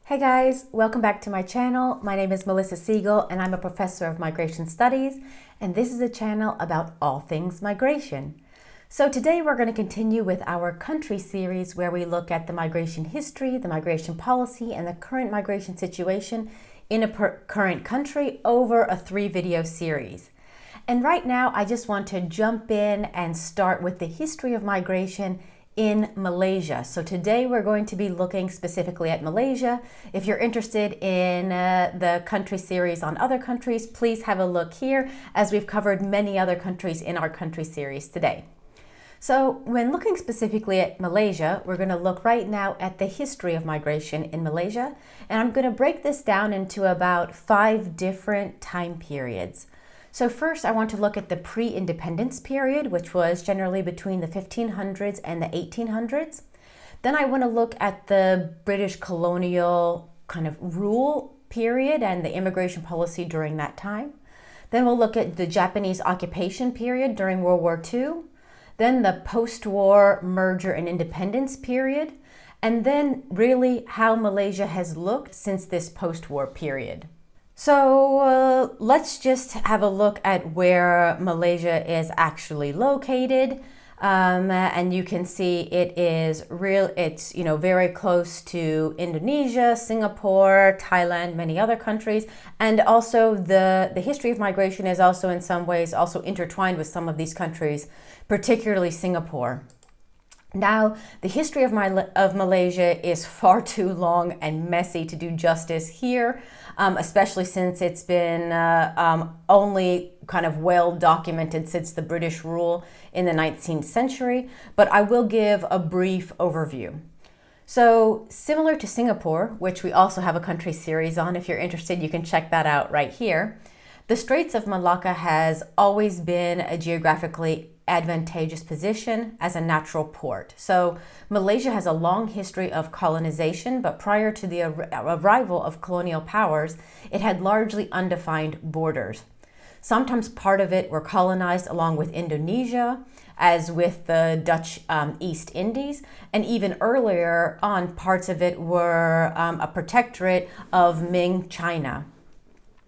Hey guys, welcome back to my channel. My name is Melissa Siegel and I'm a professor of migration studies, and this is a channel about all things migration. So today we're going to continue with our country series where we look at the migration history, the migration policy, and the current migration situation in a current country over a 3-video series. And right now I just want to jump in and start with the history of migration in Malaysia. So today we're going to be looking specifically at Malaysia. If you're interested in the country series on other countries, please have a look here, as we've covered many other countries in our country series today. So when looking specifically at Malaysia, we're going to look right now at the history of migration in Malaysia, and I'm going to break this down into about 5 different time periods. So first, I want to look at the pre-independence period, which was generally between the 1500s and the 1800s. Then I want to look at the British colonial kind of rule period and the immigration policy during that time. Then we'll look at the Japanese occupation period during World War II. Then the post-war merger and independence period. And then really how Malaysia has looked since this post-war period. So let's just have a look at where Malaysia is actually located, and you can see it's very close to Indonesia, Singapore, Thailand, many other countries, and also the history of migration is also in some ways also intertwined with some of these countries, particularly Singapore. Now, the history of Malaysia is far too long and messy to do justice here, especially since it's been only kind of well documented since the British rule in the 19th century, but I will give a brief overview. So, similar to Singapore, which we also have a country series on, if you're interested, you can check that out right here. The Straits of Malacca has always been a geographically advantageous position as a natural port. So Malaysia has a long history of colonization, but prior to the arrival of colonial powers, it had largely undefined borders. Sometimes part of it were colonized along with Indonesia, as with the Dutch East Indies, and even earlier on, parts of it were a protectorate of Ming China.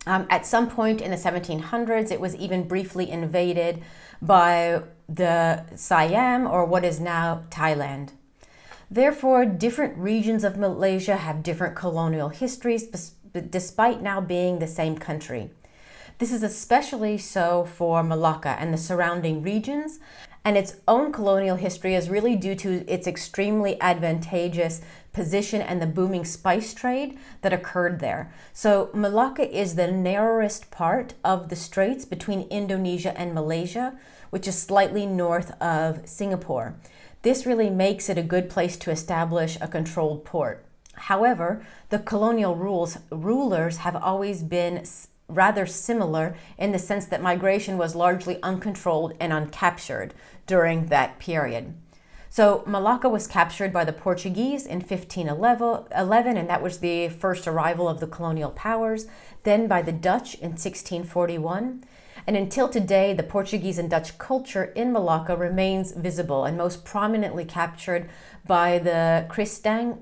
At some point in the 1700s, it was even briefly invaded by the Siam, or what is now Thailand. Therefore, different regions of Malaysia have different colonial histories, despite now being the same country. This is especially so for Malacca and the surrounding regions, and its own colonial history is really due to its extremely advantageous position and the booming spice trade that occurred there. So Malacca is the narrowest part of the straits between Indonesia and Malaysia, which is slightly north of Singapore. This really makes it a good place to establish a controlled port. However, the colonial rulers have always been rather similar in the sense that migration was largely uncontrolled and uncaptured during that period. So Malacca was captured by the Portuguese in 1511, and that was the first arrival of the colonial powers, then by the Dutch in 1641. And until today, the Portuguese and Dutch culture in Malacca remains visible and most prominently captured by the Kristang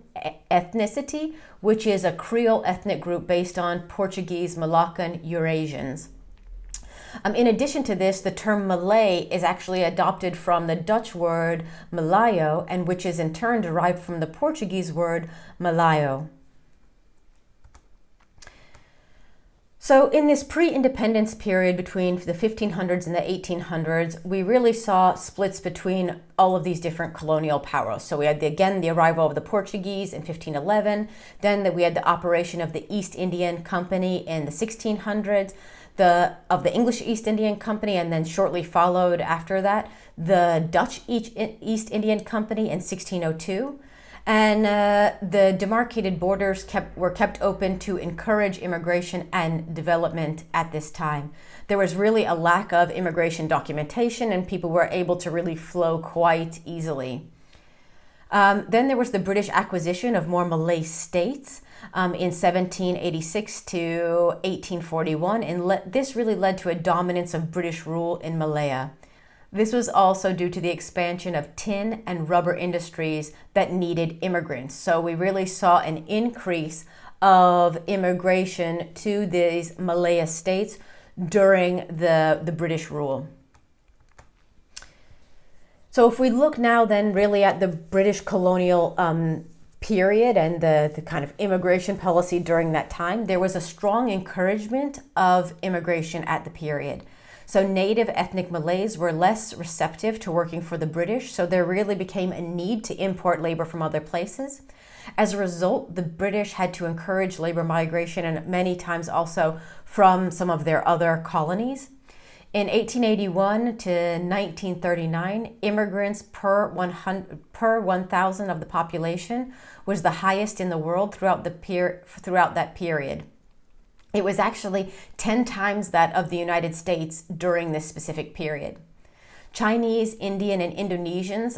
ethnicity, which is a Creole ethnic group based on Portuguese Malaccan Eurasians. In addition to this, the term Malay is actually adopted from the Dutch word Malayo, and which is in turn derived from the Portuguese word Malayo. So in this pre-independence period between the 1500s and the 1800s, we really saw splits between all of these different colonial powers. So we had, the arrival of the Portuguese in 1511, then we had the operation of the East Indian Company in the 1600s, of the English East Indian Company, and then shortly followed after that, the Dutch East Indian Company in 1602. And the demarcated borders were kept open to encourage immigration and development at this time. There was really a lack of immigration documentation, and people were able to really flow quite easily. Then there was the British acquisition of more Malay states in 1786 to 1841, and this really led to a dominance of British rule in Malaya. This was also due to the expansion of tin and rubber industries that needed immigrants. So we really saw an increase of immigration to these Malaya states during the British rule. So if we look now then really at the British colonial period and the kind of immigration policy during that time, there was a strong encouragement of immigration at the period. So native ethnic Malays were less receptive to working for the British, so there really became a need to import labor from other places. As a result, the British had to encourage labor migration, and many times also from some of their other colonies. In 1881 to 1939, immigrants per 1,000 of the population was the highest in the world throughout that period. It was actually 10 times that of the United States during this specific period. Chinese, Indian, and Indonesians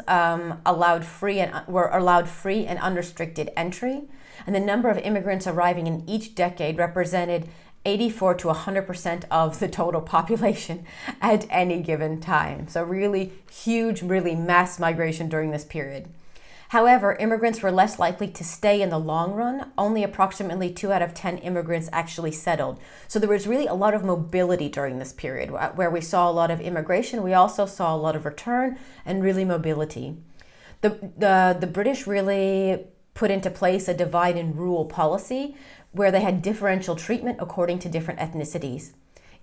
were allowed free and unrestricted entry, and the number of immigrants arriving in each decade represented 84 to 100% of the total population at any given time. So really huge, really mass migration during this period. However, immigrants were less likely to stay in the long run. Only approximately 2 out of 10 immigrants actually settled. So there was really a lot of mobility during this period where we saw a lot of immigration. We also saw a lot of return and really mobility. The British really put into place a divide and rule policy where they had differential treatment according to different ethnicities.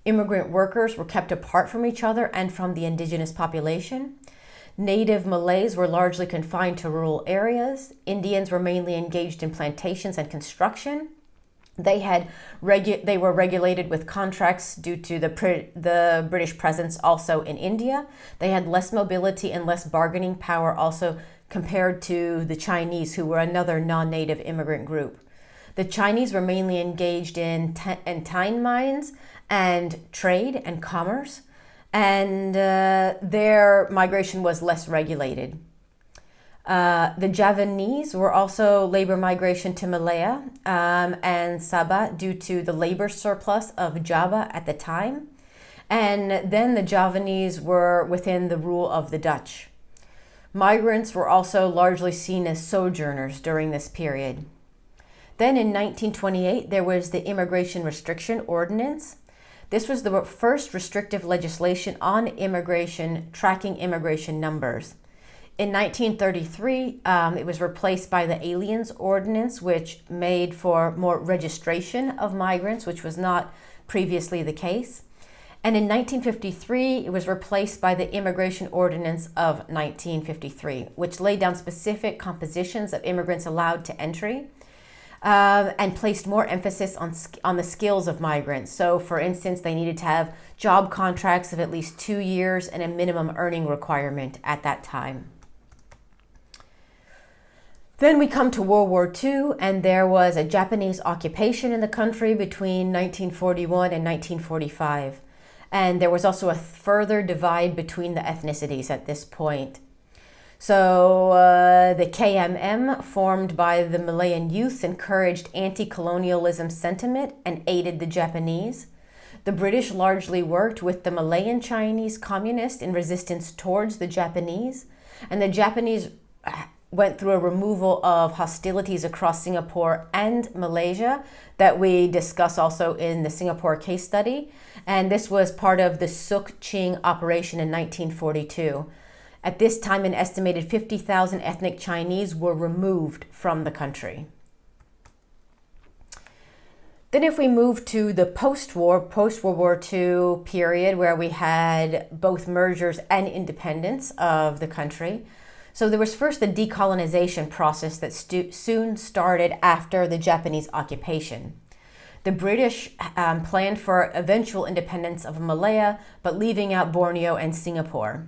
Immigrant workers were kept apart from each other and from the indigenous population. Native Malays were largely confined to rural areas. Indians were mainly engaged in plantations and construction. They were regulated with contracts due to the British presence also in India. They had less mobility and less bargaining power also compared to the Chinese, who were another non-native immigrant group. The Chinese were mainly engaged in tin mines and trade and commerce, and their migration was less regulated. The Javanese were also labor migration to Malaya and Sabah due to the labor surplus of Java at the time. And then the Javanese were within the rule of the Dutch. Migrants were also largely seen as sojourners during this period. Then in 1928, there was the Immigration Restriction Ordinance. This was the first restrictive legislation on immigration, tracking immigration numbers. In 1933, it was replaced by the Aliens Ordinance, which made for more registration of migrants, which was not previously the case. And in 1953, it was replaced by the Immigration Ordinance of 1953, which laid down specific compositions of immigrants allowed to entry. And placed more emphasis on the skills of migrants. So, for instance, they needed to have job contracts of at least 2 years and a minimum earning requirement at that time. Then we come to World War II, and there was a Japanese occupation in the country between 1941 and 1945. And there was also a further divide between the ethnicities at this point. So the KMM, formed by the Malayan youths, encouraged anti-colonialism sentiment and aided the Japanese. The British largely worked with the Malayan Chinese communists in resistance towards the Japanese, and the Japanese went through a removal of hostilities across Singapore and Malaysia that we discuss also in the Singapore case study, and this was part of the Suk Ching operation in 1942. At this time, an estimated 50,000 ethnic Chinese were removed from the country. Then if we move to the post-World War II period, where we had both mergers and independence of the country. So there was first the decolonization process that soon started after the Japanese occupation. The British planned for eventual independence of Malaya, but leaving out Borneo and Singapore.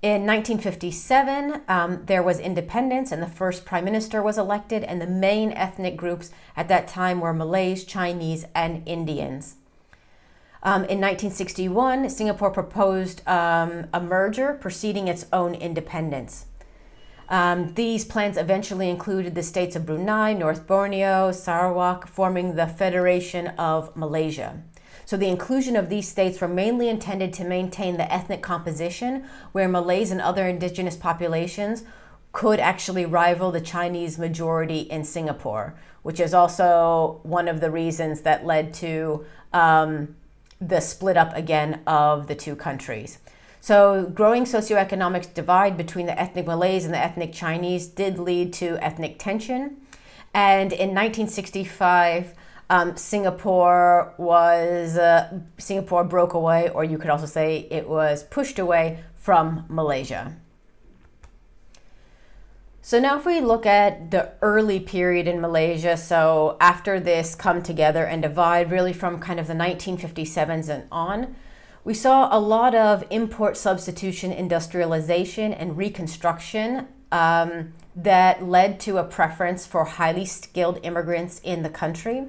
In 1957, there was independence and the first prime minister was elected, and the main ethnic groups at that time were Malays, Chinese, and Indians. In 1961, Singapore proposed a merger preceding its own independence. These plans eventually included the states of Brunei, North Borneo, Sarawak, forming the Federation of Malaysia. So the inclusion of these states were mainly intended to maintain the ethnic composition, where Malays and other indigenous populations could actually rival the Chinese majority in Singapore, which is also one of the reasons that led to the split up again of the two countries. So growing socioeconomic divide between the ethnic Malays and the ethnic Chinese did lead to ethnic tension. And in 1965, Singapore broke away, or you could also say it was pushed away from Malaysia. So now if we look at the early period in Malaysia, so after this come together and divide, really from kind of the 1957s and on, we saw a lot of import substitution, industrialization, and reconstruction that led to a preference for highly skilled immigrants in the country.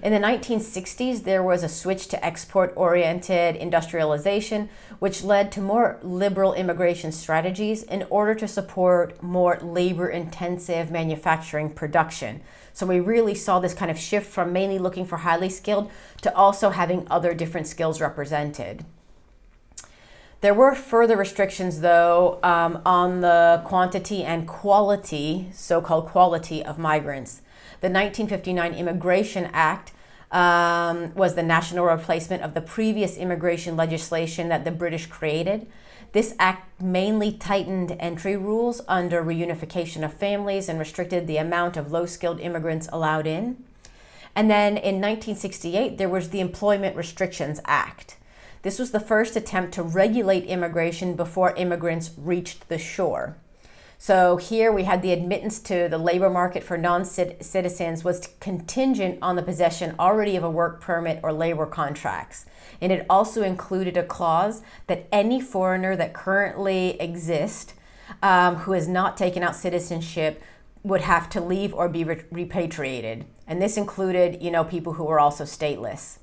In the 1960s, there was a switch to export-oriented industrialization, which led to more liberal immigration strategies in order to support more labor-intensive manufacturing production. So we really saw this kind of shift from mainly looking for highly skilled to also having other different skills represented. There were further restrictions, though, on the quantity and quality, so-called quality of migrants. The 1959 Immigration Act was the national replacement of the previous immigration legislation that the British created. This act mainly tightened entry rules under reunification of families and restricted the amount of low-skilled immigrants allowed in. And then in 1968, there was the Employment Restrictions Act. This was the first attempt to regulate immigration before immigrants reached the shore. So here we had the admittance to the labor market for non-citizens was contingent on the possession already of a work permit or labor contracts. And it also included a clause that any foreigner that currently exists who has not taken out citizenship would have to leave or be repatriated. And this included, people who were also stateless.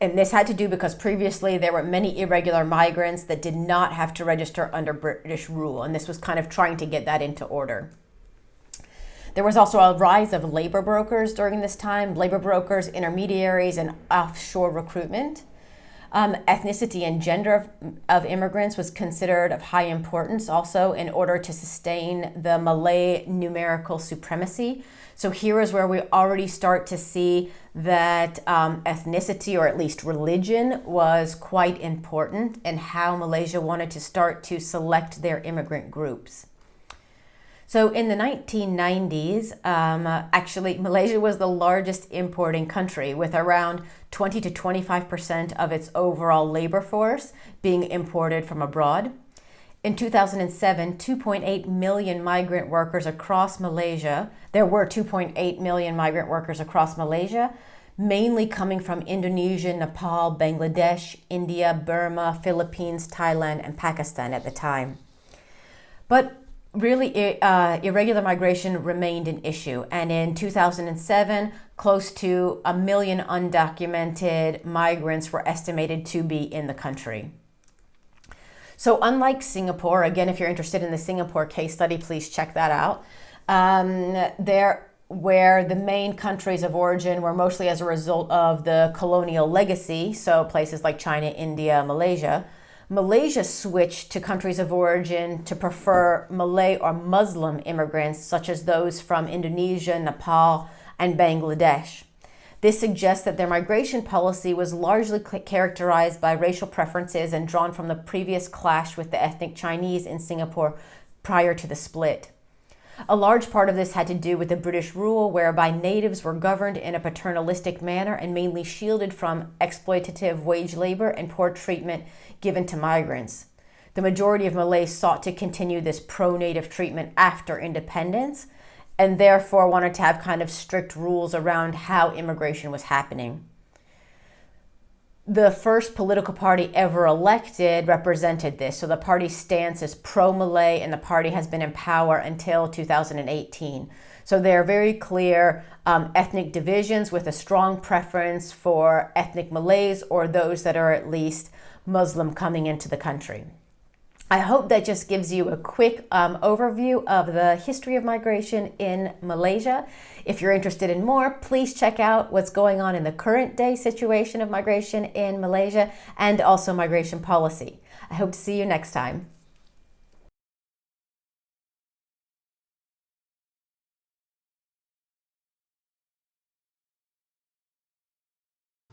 And this had to do because previously there were many irregular migrants that did not have to register under British rule. And this was kind of trying to get that into order. There was also a rise of labor brokers during this time, labor brokers, intermediaries, and offshore recruitment. Ethnicity and gender of immigrants was considered of high importance also in order to sustain the Malay numerical supremacy. So here is where we already start to see that ethnicity, or at least religion, was quite important in how Malaysia wanted to start to select their immigrant groups. So in the 1990s, actually, Malaysia was the largest importing country with around 20 to 25% of its overall labor force being imported from abroad. In 2007, 2.8 million migrant workers across Malaysia. There were 2.8 million migrant workers across Malaysia, mainly coming from Indonesia, Nepal, Bangladesh, India, Burma, Philippines, Thailand, and Pakistan at the time. But really, irregular migration remained an issue. And in 2007, close to 1 million undocumented migrants were estimated to be in the country. So unlike Singapore, again, if you're interested in the Singapore case study, please check that out. Where the main countries of origin were mostly as a result of the colonial legacy, so places like China, India, Malaysia, Malaysia switched to countries of origin to prefer Malay or Muslim immigrants, such as those from Indonesia, Nepal, and Bangladesh. This suggests that their migration policy was largely characterized by racial preferences and drawn from the previous clash with the ethnic Chinese in Singapore prior to the split. A large part of this had to do with the British rule, whereby natives were governed in a paternalistic manner and mainly shielded from exploitative wage labor and poor treatment given to migrants. The majority of Malays sought to continue this pro-native treatment after independence, and therefore wanted to have kind of strict rules around how immigration was happening. The first political party ever elected represented this. So the party's stance is pro-Malay, and the party has been in power until 2018. So there are very clear ethnic divisions with a strong preference for ethnic Malays or those that are at least Muslim coming into the country. I hope that just gives you a quick overview of the history of migration in Malaysia. If you're interested in more, please check out what's going on in the current day situation of migration in Malaysia and also migration policy. I hope to see you next time.